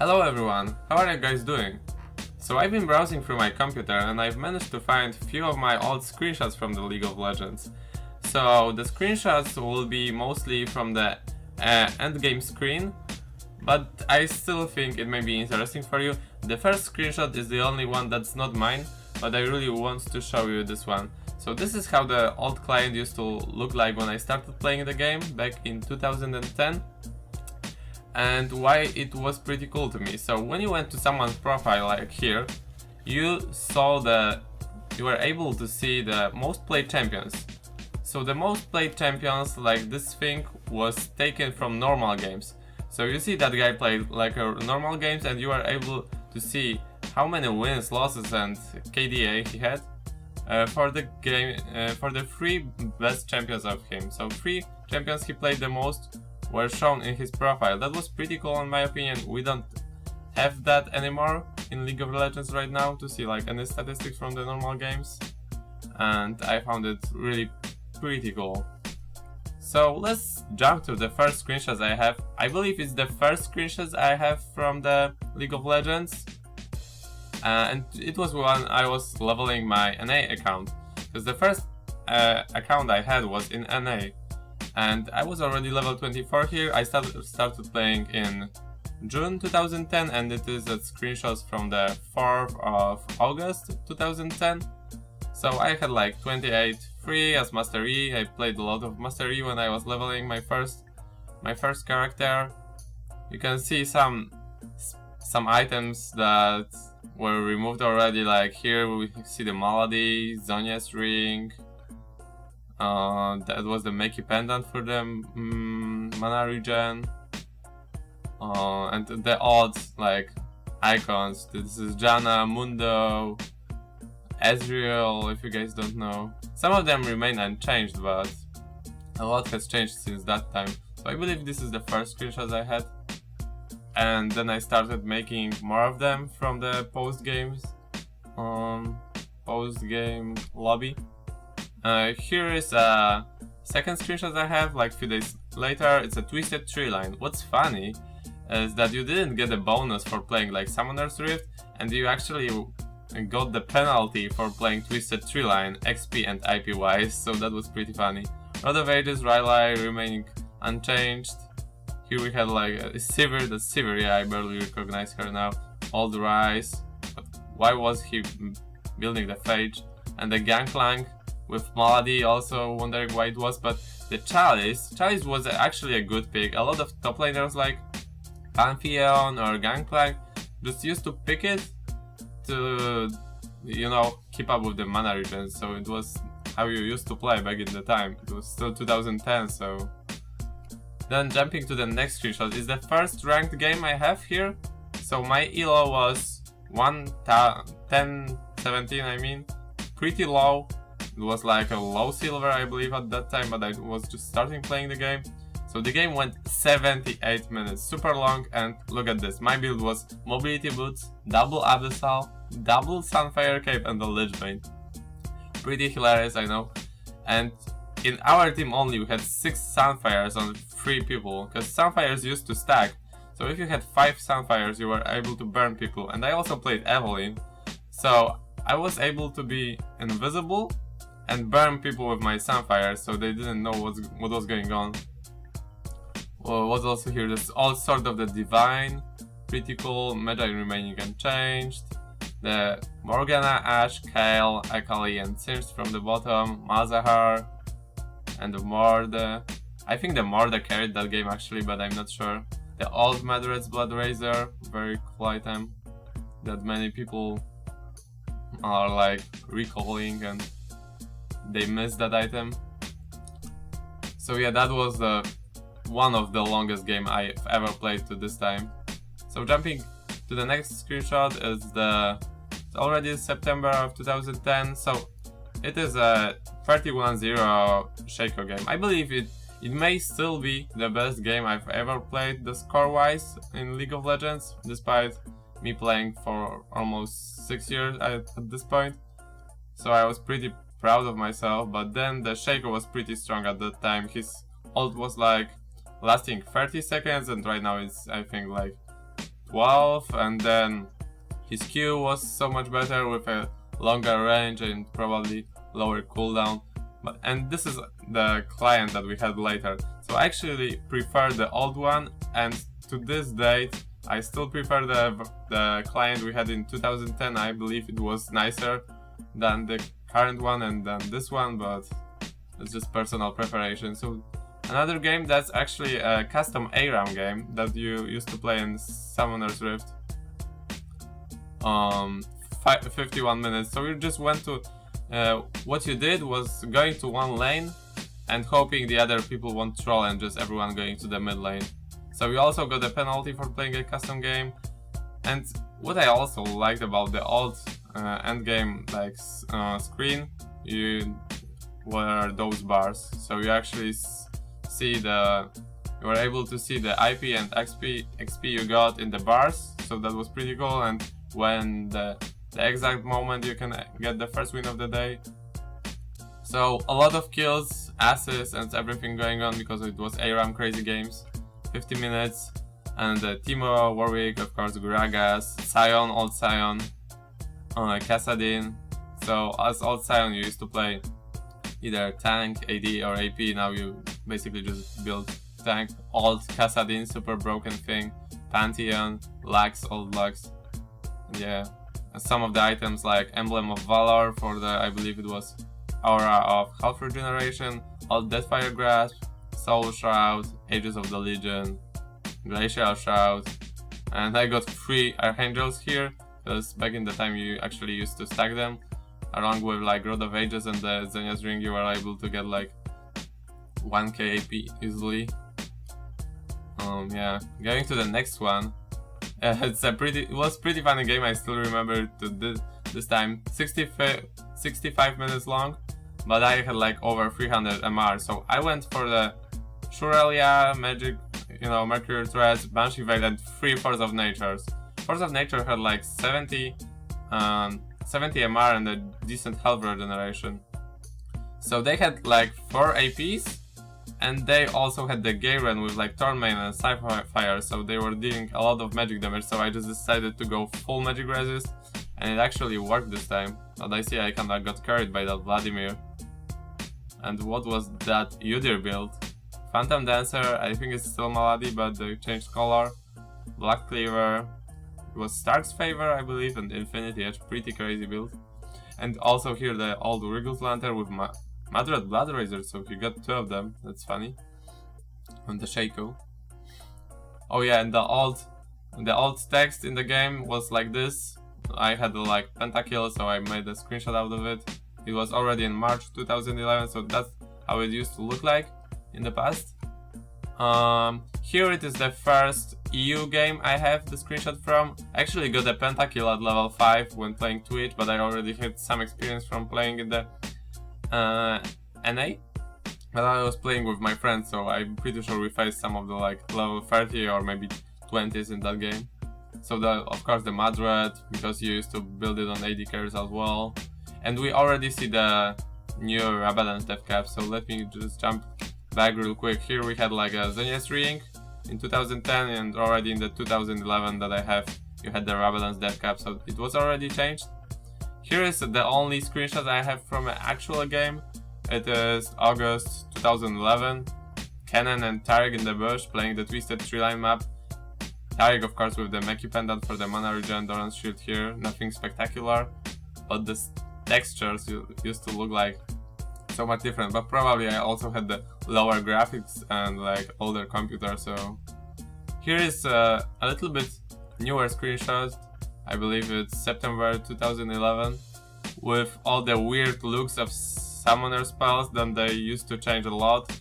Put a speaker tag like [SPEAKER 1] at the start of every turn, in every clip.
[SPEAKER 1] Hello everyone, how are you guys doing? So I've been browsing through my computer and I've managed to find few of my old screenshots from the League of Legends. So the screenshots will be mostly from the endgame screen, but I still think it may be interesting for you. The first screenshot is the only one that's not mine, but I really want to show you this one. So this is how the old client used to look like when I started playing the game back in 2010. And why it was pretty cool to me. So when you went to someone's profile like here, you were able to see the most played champions. So the most played champions, like this thing, was taken from normal games. So you see that guy played like a normal games and you are able to see how many wins, losses and KDA he had for the game, for the 3 best champions of him. So 3 champions he played the most were shown in his profile. That was pretty cool in my opinion. We don't have that anymore in League of Legends right now to see like any statistics from the normal games, and I found it really pretty cool. So let's jump to the first screenshots I have. I believe it's the first screenshots I have from the League of Legends, and it was when I was leveling my NA account, because the first account I had was in NA. And I was already level 24 here. I started playing in June 2010, and it is a screenshots from the 4th of August 2010. So I had like 28 free as Master E. I played a lot of Master E when I was leveling my first character. You can see some items that were removed already, like here we see the Malady, Zhonya's ring. That was the Makey pendant for the mana regen, and the odd like icons. This is Janna, Mundo, Ezreal, if you guys don't know. Some of them remain unchanged, but a lot has changed since that time. So I believe this is the first screenshots I had, and then I started making more of them from the post-game lobby. Here is a second screenshot I have, like a few days later. It's a Twisted Tree Line. What's funny is that you didn't get a bonus for playing like Summoner's Rift, and you actually got the penalty for playing Twisted Tree Line, XP and IP wise, so that was pretty funny. Rod of Ages, Rylai remaining unchanged. Here we had like a Sivir, the Sivir, yeah, I barely recognize her now. Old Rise, but why was he building the Phage? And the Gangplank with Malady, also wondering why it was, but the Chalice was actually a good pick. A lot of top laners like Pantheon or Gangplank just used to pick it to, you know, keep up with the mana regen, so it was how you used to play back in the time. It was still 2010, so... Then jumping to the next screenshot is the first ranked game I have here. So my elo was 1017, I mean, pretty low. It was like a low silver, I believe, at that time, but I was just starting playing the game. So the game went 78 minutes, super long, and look at this. My build was Mobility Boots, double Abyssal, double Sunfire Cape, and the Lich Bane. Pretty hilarious, I know. And in our team only, we had 6 Sunfires on 3 people, because Sunfires used to stack. So if you had 5 Sunfires, you were able to burn people. And I also played Evelynn, so I was able to be invisible and burn people with my Sunfire, so they didn't know what was going on. Well, was also here this all sort of the Divine, pretty cool. Magi remaining unchanged. The Morgana, Ashe, Kayle, Akali and Singed from the bottom. Malzahar and the Mord. I think the Mord carried that game actually, but I'm not sure. The old Madred's Blood Razor, very cool item that many people are like recalling and they missed that item. So yeah, that was one of the longest game I've ever played to this time. So jumping to the next screenshot is it's already September of 2010. So it is a 31-0 Shaco game. I believe it may still be the best game I've ever played the score wise in League of Legends, despite me playing for almost 6 years at this point. So I was pretty proud of myself, but then the Shaco was pretty strong at that time. His ult was like lasting 30 seconds, and right now it's I think like 12, and then his Q was so much better with a longer range and probably lower cooldown. And this is the client that we had later. So I actually prefer the old one, and to this date I still prefer the client we had in 2010. I believe it was nicer than the current one and than this one, but it's just personal preparation. So another game that's actually a custom ARAM game that you used to play in Summoner's Rift. 51 minutes. So you just went to what you did was going to one lane and hoping the other people won't troll and just everyone going to the mid lane. So you also got a penalty for playing a custom game. And what I also liked about the old endgame like screen, you were those bars. So you actually see you were able to see the IP and XP you got in the bars. So that was pretty cool. And when the exact moment you can get the first win of the day. So a lot of kills, assists and everything going on because it was ARAM crazy games. 50 minutes, and Timo, Warwick, of course, Gragas, Sion, old Sion, Kassadin. So as old Sion you used to play either tank, AD or AP. Now you basically just build tank. Old Kassadin, super broken thing. Pantheon, Lux, old Lux. Yeah. Some of the items like Emblem of Valor for the, I believe it was Aura of Half Regeneration, Old Deathfire Grasp, Soul Shroud, Ages of the Legion, Glacial Shroud, and I got 3 Archangels here, because back in the time you actually used to stack them, along with like Rod of Ages and the Xenia's Ring. You were able to get like 1k AP easily. Yeah, going to the next one. It was pretty funny game. I still remember to this time 65 minutes long, but I had like over 300 MR. So I went for the Shurelia, Magic, Mercury Threads, Banshee Veil, and 3 Force of Natures. Force of Nature had like 70 MR and a decent health regeneration. So they had like 4 APs. And they also had the Garen with like Thornmail and Sci-Fire, so they were dealing a lot of magic damage, so I just decided to go full magic resist, and it actually worked this time. But I see I kinda got carried by that Vladimir. And what was that Udyr build? Phantom Dancer, I think it's still Malady, but they changed color. Black Cleaver, it was Stark's Favor, I believe, and Infinity Edge, pretty crazy build. And also here the old Wriggles Lantern with Madred Blood Razor, so you got 2 of them, that's funny. And the Shaco. Oh yeah, and the old text in the game was like this. I had like pentakill, so I made a screenshot out of it. It was already in March 2011, so that's how it used to look like in the past. Here it is the first EU game I have the screenshot from. I actually got a pentakill at level 5 when playing Twitch, but I already had some experience from playing in the NA, but I was playing with my friends, so I'm pretty sure we faced some of the like level 30 or maybe 20s in that game. So of course the Madred, because you used to build it on AD carries as well. And we already see the new Rabadon's death cap, so let me just jump back real quick. Here we had like a Xenia's Ring in 2010, and already in the 2011 that I have, you had the Rabadon's death cap, so it was already changed. Here is the only screenshot I have from an actual game. It is August 2011. Kennen and Tarek in the bush playing the Twisted Tree Line map. Tarek of course with the Meki pendant for the mana regen, Doran's shield here. Nothing spectacular, but the textures used to look like so much different. But probably I also had the lower graphics and like older computer. So here is a little bit newer screenshot. I believe it's September 2011, with all the weird looks of summoner spells that they used to change a lot.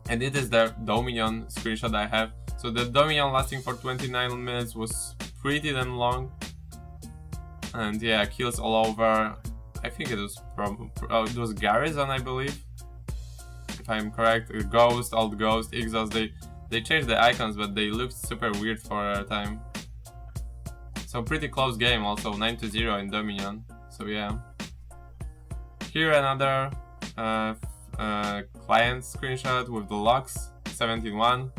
[SPEAKER 1] And it is the Dominion screenshot I have. So the Dominion lasting for 29 minutes was pretty damn long. And yeah, kills all over. I think it was it was Garrison, I believe, if I'm correct. Ghost, Old Ghost, Exhaust. They changed the icons, but they looked super weird for a time. So pretty close game, also 9-0 in Dominion. So yeah. Here another client screenshot with the Lux 17-1.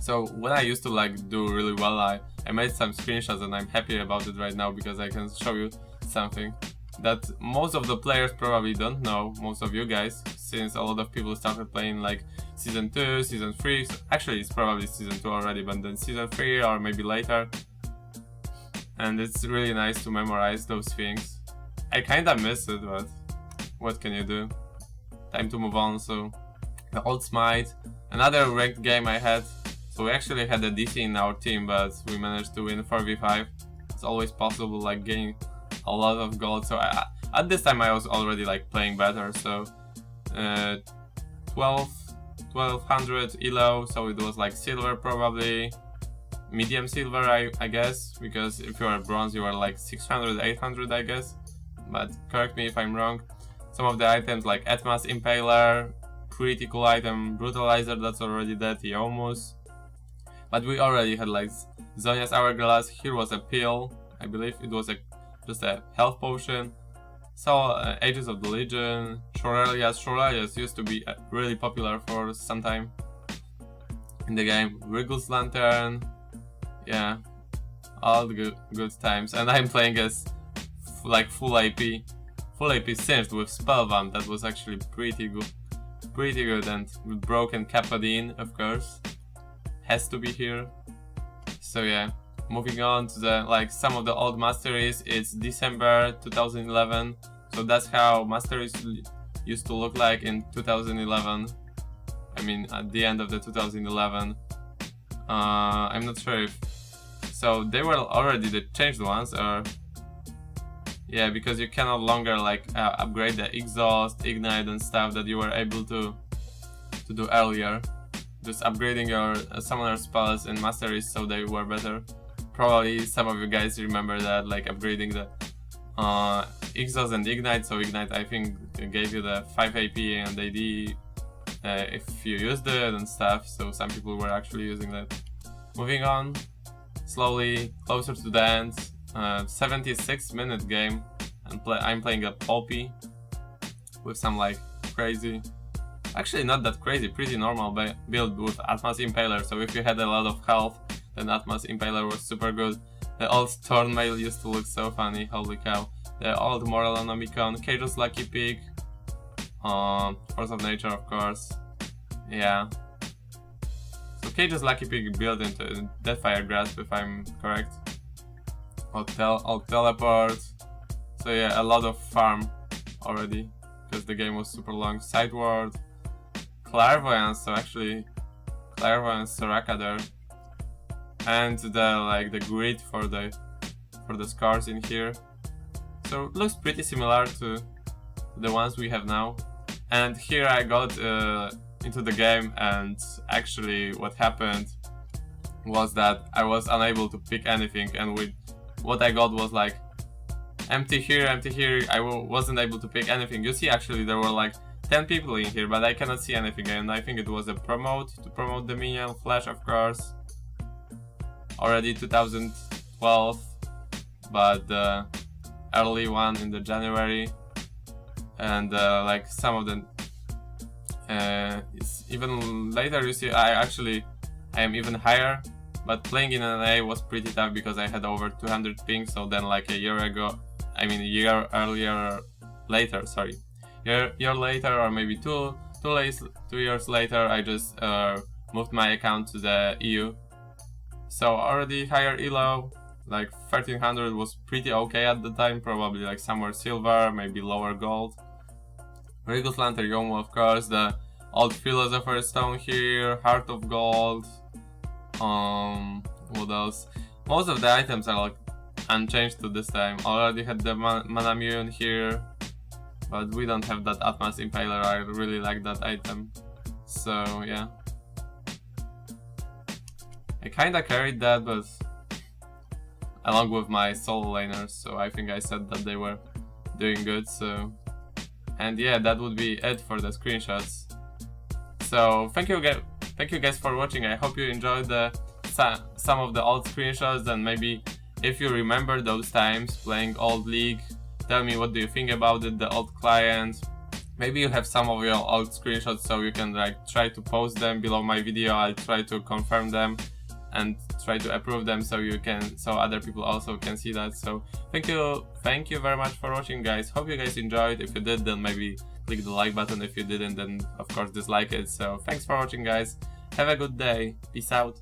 [SPEAKER 1] So when I used to like do really well, I made some screenshots and I'm happy about it right now because I can show you something that most of the players probably don't know, most of you guys, since a lot of people started playing like Season 2, Season 3, so actually it's probably Season 2 already, but then Season 3 or maybe later. And it's really nice to memorize those things. I kinda miss it, but what can you do? Time to move on. So the Old Smite, another ranked game I had. So we actually had a DC in our team, but we managed to win 4v5. It's always possible, like gaining a lot of gold. So at this time I was already like playing better. So 1200 elo, so it was like silver probably, medium silver I guess, because if you are bronze you are like 600, 800 I guess, but correct me if I'm wrong. Some of the items like Atmas Impaler, pretty cool item, Brutalizer, that's already dead, Yomus. But we already had like Zonia's Hourglass, here was a pill, I believe it was just a health potion. So Ages of the Legion, Shurelias used to be really popular for some time in the game. Wriggle's Lantern, yeah, all the good times. And I'm playing as like full AP singed with Spellbound. That was actually pretty good, and with broken Capadine, of course, has to be here. So yeah, moving on to the like some of the old masteries. It's December 2011, so that's how masteries used to look like in 2011. I mean at the end of the 2011. I'm not sure if so they were already the changed ones, or yeah, because you can no longer like upgrade the exhaust, ignite and stuff that you were able to do earlier. Just upgrading your summoner spells in masteries so they were better. Probably some of you guys remember that, like upgrading the exhaust and ignite. So ignite I think gave you the 5 AP and AD if you used it and stuff, so some people were actually using that. Moving on slowly closer to the end, 76-minute game, and I'm playing a Poppy with some like crazy, actually not that crazy, pretty normal build with Atmas Impaler. So if you had a lot of health, then Atmas Impaler was super good. The old Thornmail used to look so funny, holy cow. The old Moralonomicon, Cage's Lucky Pig, Force of Nature of course, yeah. So Cage's Lucky Pig built into Deathfire Grasp if I'm correct. Old Teleport, so yeah, a lot of farm already, because the game was super long. Sideward, Clairvoyance, so actually Clairvoyance Soraka there. And the grid for the scars in here. So it looks pretty similar to the ones we have now. And here I got into the game, and actually what happened was that I was unable to pick anything, and what I got was like empty here. I wasn't able to pick anything. You see, actually there were like 10 people in here, but I cannot see anything, and I think it was a promote to promote the minion flash, of course, already 2012, but the early one in the January, and like some of them it's even later. You see, I am even higher, but playing in an A was pretty tough because I had over 200 ping. So then like a year later, year later, or maybe two years later, I just moved my account to the EU. So already higher elo, like 1300 was pretty okay at the time, probably like somewhere silver, maybe lower gold. Wriggle's Lantern, Yomu of course, the old Philosopher's Stone here, Heart of Gold, what else? Most of the items are like unchanged to this time. Already had the Manamune here, but we don't have that Atmas Impaler. I really like that item, so yeah. I kinda carried that, but along with my solo laners, so I think I said that they were doing good, so. And yeah, that would be it for the screenshots. So thank you guys for watching. I hope you enjoyed some of the old screenshots, and maybe if you remember those times playing old League, tell me what do you think about it, the old client. maybe you have some of your old screenshots, so you can like try to post them below my video. I'll try to confirm them and try to approve them so other people also can see that. So thank you very much for watching, guys. Hope you guys enjoyed. If you did, then maybe click the like button. If you didn't, then of course dislike it. So thanks for watching, guys. Have a good day. Peace out.